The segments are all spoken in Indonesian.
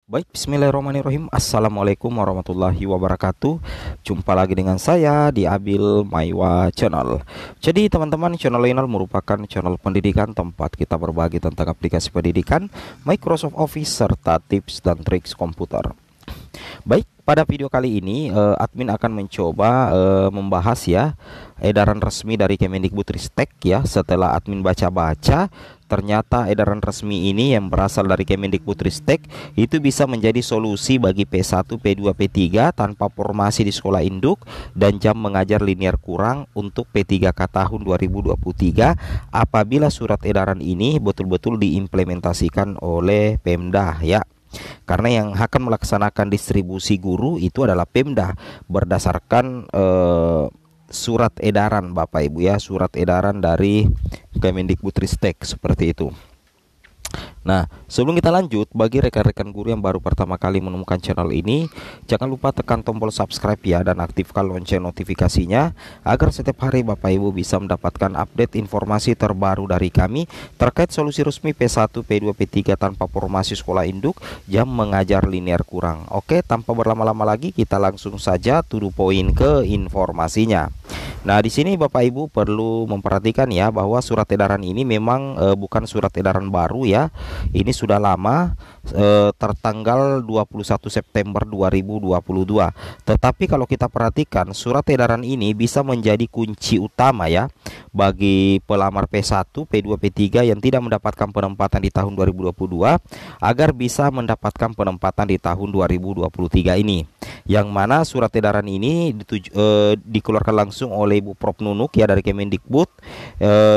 Baik, bismillahirrahmanirrahim. Assalamualaikum warahmatullahi wabarakatuh. Jumpa lagi dengan saya di Abil Maiwa Channel. Jadi teman-teman, channel ini merupakan channel pendidikan tempat kita berbagi tentang aplikasi pendidikan, Microsoft Office, serta tips dan trik komputer. Baik, pada video kali ini admin akan mencoba membahas ya edaran resmi dari Kemendikbudristek ya. Setelah admin baca-baca, ternyata edaran resmi ini yang berasal dari Kemendikbudristek itu bisa menjadi solusi bagi P1, P2, P3 tanpa formasi di sekolah induk dan jam mengajar linear kurang untuk P3K tahun 2023 apabila surat edaran ini betul-betul diimplementasikan oleh Pemda ya. Karena yang akan melaksanakan distribusi guru itu adalah Pemda berdasarkan surat edaran Bapak Ibu ya, surat edaran dari Kemendikbudristek seperti itu. Nah, sebelum kita lanjut, bagi rekan-rekan guru yang baru pertama kali menemukan channel ini, jangan lupa tekan tombol subscribe ya dan aktifkan lonceng notifikasinya agar setiap hari Bapak Ibu bisa mendapatkan update informasi terbaru dari kami terkait solusi resmi P1, P2, P3 tanpa formasi sekolah induk, jam mengajar linear kurang. Oke, tanpa berlama-lama lagi kita langsung saja to the point ke informasinya. Nah, di sini Bapak Ibu perlu memperhatikan ya bahwa surat edaran ini memang bukan surat edaran baru ya. Ini sudah lama, tertanggal 21 September 2022. Tetapi kalau kita perhatikan, surat edaran ini bisa menjadi kunci utama ya bagi pelamar P1, P2, P3 yang tidak mendapatkan penempatan di tahun 2022 agar bisa mendapatkan penempatan di tahun 2023 ini. Yang mana surat edaran ini dikeluarkan langsung oleh Ibu Prof Nunuk ya dari Kemendikbud,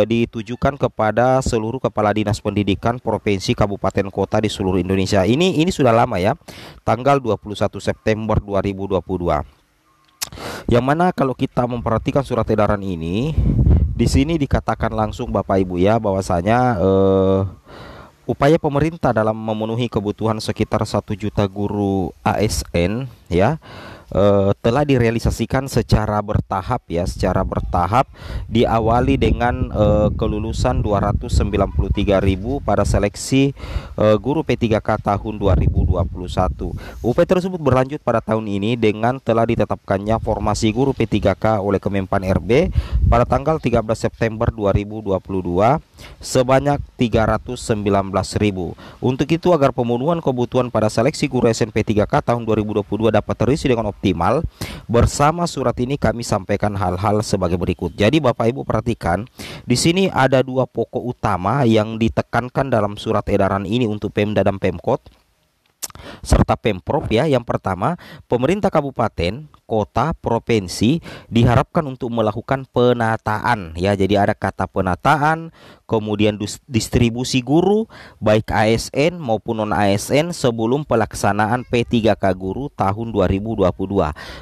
ditujukan kepada seluruh kepala dinas pendidikan provinsi, kabupaten, kota di seluruh Indonesia. Ini sudah lama ya, tanggal 21 September 2022. Yang mana kalau kita memperhatikan surat edaran ini, di sini dikatakan langsung Bapak Ibu ya bahwasanya upaya pemerintah dalam memenuhi kebutuhan sekitar 1 juta guru ASN ya telah direalisasikan secara bertahap ya, secara bertahap, diawali dengan kelulusan 293.000 pada seleksi guru P3K tahun 2021. Upaya tersebut berlanjut pada tahun ini dengan telah ditetapkannya formasi guru P3K oleh Kemenpan RB pada tanggal 13 September 2022 sebanyak 319.000. Untuk itu, agar pemenuhan kebutuhan pada seleksi guru SMP 3K tahun 2022 dapat terisi dengan optimal, bersama surat ini kami sampaikan hal-hal sebagai berikut. Jadi Bapak Ibu perhatikan, di sini ada dua pokok utama yang ditekankan dalam surat edaran ini untuk Pemda dan Pemkot serta Pemprov ya. Yang pertama, pemerintah kabupaten, kota, provinsi diharapkan untuk melakukan penataan ya. Jadi ada kata penataan, kemudian distribusi guru baik ASN maupun non ASN sebelum pelaksanaan P3K guru tahun 2022.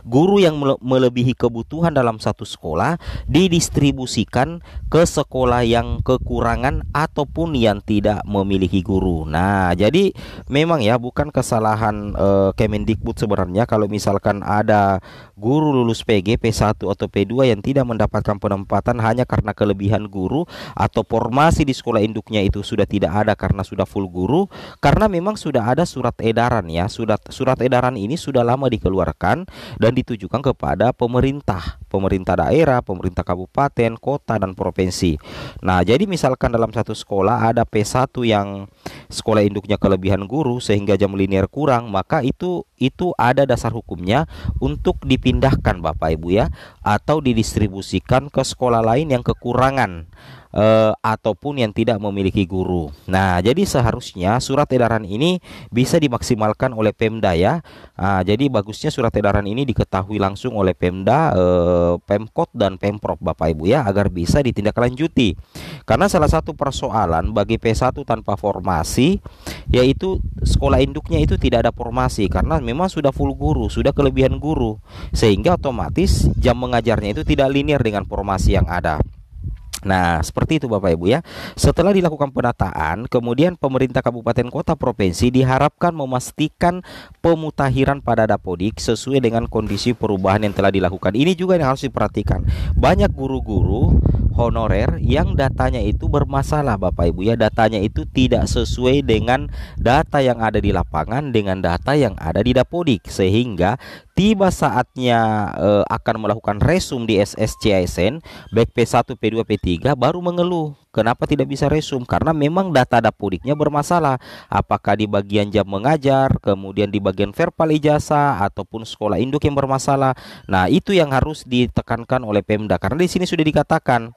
Guru yang melebihi kebutuhan dalam satu sekolah didistribusikan ke sekolah yang kekurangan ataupun yang tidak memiliki guru. Nah, jadi memang ya bukan kesalahan Kemendikbud sebenarnya kalau misalkan ada guru lulus PG, P1 atau P2 yang tidak mendapatkan penempatan hanya karena kelebihan guru atau formasi di sekolah induknya itu sudah tidak ada karena sudah full guru, karena memang sudah ada surat edaran ya. Surat edaran ini sudah lama dikeluarkan dan ditujukan kepada pemerintah daerah, pemerintah kabupaten, kota, dan provinsi. Nah, jadi misalkan dalam satu sekolah ada P1 yang sekolah induknya kelebihan guru sehingga jam linear kurang, maka itu ada dasar hukumnya untuk dipindahkan Bapak Ibu ya, atau didistribusikan ke sekolah lain yang kekurangan ataupun yang tidak memiliki guru. Nah, jadi seharusnya surat edaran ini bisa dimaksimalkan oleh Pemda ya. Jadi bagusnya surat edaran ini diketahui langsung oleh Pemda, Pemkot, dan Pemprov Bapak Ibu ya, agar bisa ditindaklanjuti. Karena salah satu persoalan bagi P1 tanpa formasi yaitu sekolah induknya itu tidak ada formasi karena memang sudah full guru, sudah kelebihan guru, sehingga otomatis jam mengajarnya itu tidak linear dengan formasi yang ada. Nah, seperti itu Bapak Ibu ya. Setelah dilakukan penataan, kemudian pemerintah kabupaten kota provinsi diharapkan memastikan pemutakhiran pada Dapodik sesuai dengan kondisi perubahan yang telah dilakukan. Ini juga yang harus diperhatikan. Banyak guru-guru honorer yang datanya itu bermasalah Bapak Ibu ya. Datanya itu tidak sesuai dengan data yang ada di lapangan dengan data yang ada di Dapodik, sehingga tiba saatnya akan melakukan resum di SSCISN baik P1, P2, P3 baru mengeluh kenapa tidak bisa resum, karena memang data Dapodiknya bermasalah, apakah di bagian jam mengajar, kemudian di bagian verbal ijazah ataupun sekolah induk yang bermasalah. Nah, itu yang harus ditekankan oleh Pemda, karena di sini sudah dikatakan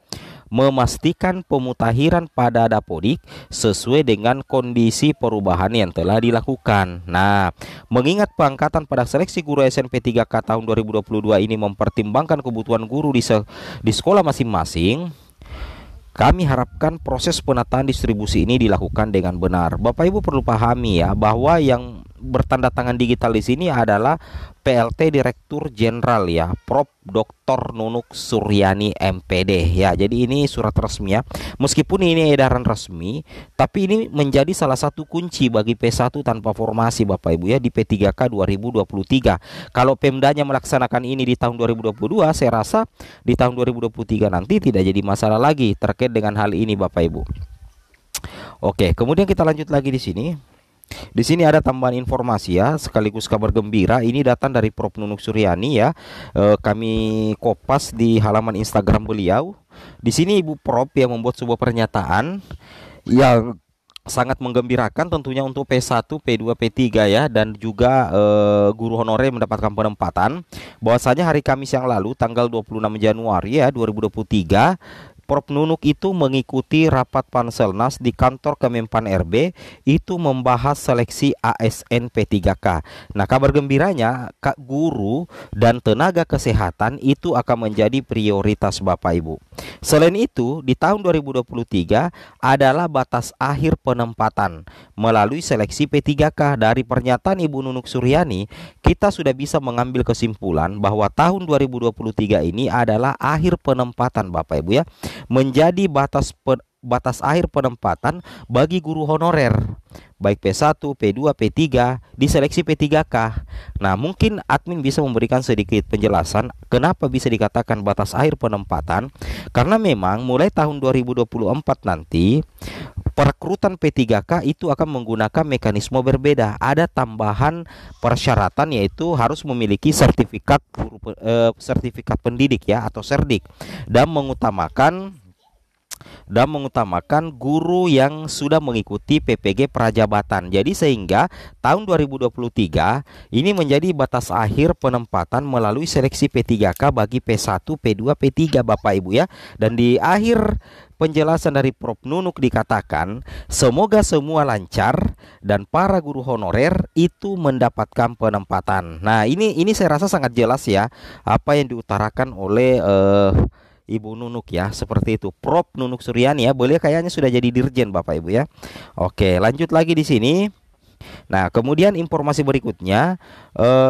memastikan pemutakhiran pada Dapodik sesuai dengan kondisi perubahan yang telah dilakukan. Nah, mengingat pengangkatan pada seleksi guru SNP 3K tahun 2022 ini mempertimbangkan kebutuhan guru di sekolah masing-masing, kami harapkan proses penataan distribusi ini dilakukan dengan benar. Bapak Ibu perlu pahami ya, bahwa yang bertanda tangan digital di sini adalah PLT Direktur Jenderal ya, Prof. Dr. Nunuk Suryani MPD ya. Jadi ini surat resmi ya. Meskipun ini edaran resmi, tapi ini menjadi salah satu kunci bagi P1 tanpa formasi Bapak Ibu ya di P3K 2023. Kalau Pemdanya melaksanakan ini di tahun 2022, saya rasa di tahun 2023 nanti tidak jadi masalah lagi terkait dengan hal ini Bapak Ibu. Oke, kemudian kita lanjut lagi di sini. Di sini ada tambahan informasi ya, sekaligus kabar gembira. Ini datang dari Prof. Nunuk Suryani ya. Kami kopas di halaman Instagram beliau. Di sini Ibu Prof yang membuat sebuah pernyataan yang sangat menggembirakan tentunya untuk P1, P2, P3 ya, dan juga guru honorer mendapatkan penempatan. Bahwasanya hari Kamis yang lalu tanggal 26 Januari ya 2023, Prof. Nunuk itu mengikuti rapat Panselnas di kantor Kemenpan RB, itu membahas seleksi ASN P3K. Nah, kabar gembiranya, Kak, guru dan tenaga kesehatan itu akan menjadi prioritas Bapak Ibu. Selain itu, di tahun 2023 adalah batas akhir penempatan melalui seleksi P3K. Dari pernyataan Ibu Nunuk Suryani, kita sudah bisa mengambil kesimpulan bahwa tahun 2023 ini adalah akhir penempatan Bapak Ibu ya, menjadi batas akhir penempatan bagi guru honorer baik P1, P2, P3 di seleksi P3K. Nah, mungkin admin bisa memberikan sedikit penjelasan kenapa bisa dikatakan batas akhir penempatan, karena memang mulai tahun 2024 nanti perekrutan P3K itu akan menggunakan mekanisme berbeda. Ada tambahan persyaratan, yaitu harus memiliki sertifikat sertifikat pendidik ya, atau serdik, dan mengutamakan guru yang sudah mengikuti PPG Prajabatan. Jadi sehingga tahun 2023 ini menjadi batas akhir penempatan melalui seleksi P3K bagi P1, P2, P3 Bapak Ibu ya. Dan di akhir penjelasan dari Prof. Nunuk dikatakan, semoga semua lancar dan para guru honorer itu mendapatkan penempatan. Nah, ini saya rasa sangat jelas ya apa yang diutarakan oleh Ibu Nunuk ya, seperti itu. Prof. Nunuk Suryani ya, boleh kayaknya sudah jadi dirjen Bapak Ibu ya. Oke, lanjut lagi di sini. Nah, kemudian informasi berikutnya,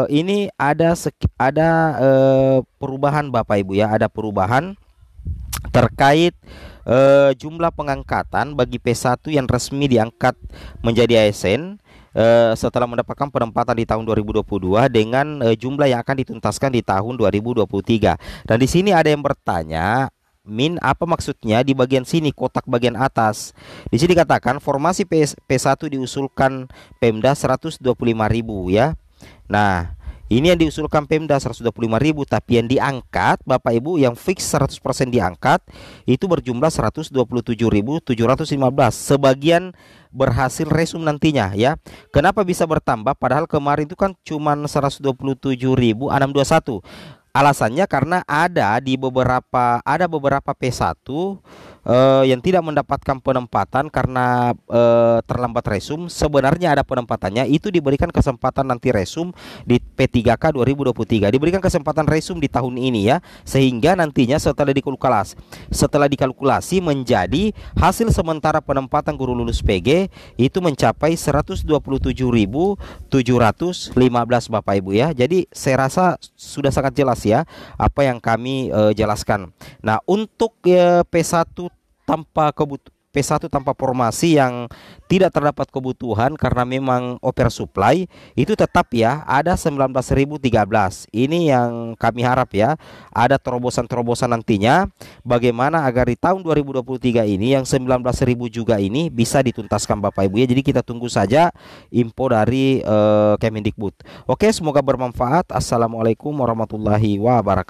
ini ada perubahan Bapak Ibu ya, ada perubahan terkait jumlah pengangkatan bagi P1 yang resmi diangkat menjadi ASN setelah mendapatkan penempatan di tahun 2022 dengan jumlah yang akan dituntaskan di tahun 2023. Dan di sini ada yang bertanya, Min, apa maksudnya di bagian sini kotak bagian atas? Di sini dikatakan formasi P1 diusulkan Pemda 125.000 ya. Nah, ini yang diusulkan Pemda 125.000, tapi yang diangkat Bapak Ibu yang fix 100% diangkat itu berjumlah 127.715. Sebagian berhasil resum nantinya ya. Kenapa bisa bertambah padahal kemarin itu kan cuma 127.621? Alasannya karena ada beberapa P1 yang tidak mendapatkan penempatan karena terlambat resum, sebenarnya ada penempatannya, itu diberikan kesempatan nanti resum di P3K 2023, diberikan kesempatan resum di tahun ini ya, sehingga nantinya setelah dikalkulasi menjadi hasil sementara penempatan guru lulus PG itu mencapai 127.715 Bapak Ibu ya. Jadi saya rasa sudah sangat jelas ya apa yang kami jelaskan. Nah, untuk P1 tanpa formasi yang tidak terdapat kebutuhan karena memang oversupply, itu tetap ya ada 19.013. Ini yang kami harap ya, ada terobosan-terobosan nantinya bagaimana agar di tahun 2023 ini yang 19.000 juga ini bisa dituntaskan Bapak Ibu ya. Jadi kita tunggu saja info dari Kemendikbud. Oke, semoga bermanfaat. Assalamualaikum warahmatullahi wabarakatuh.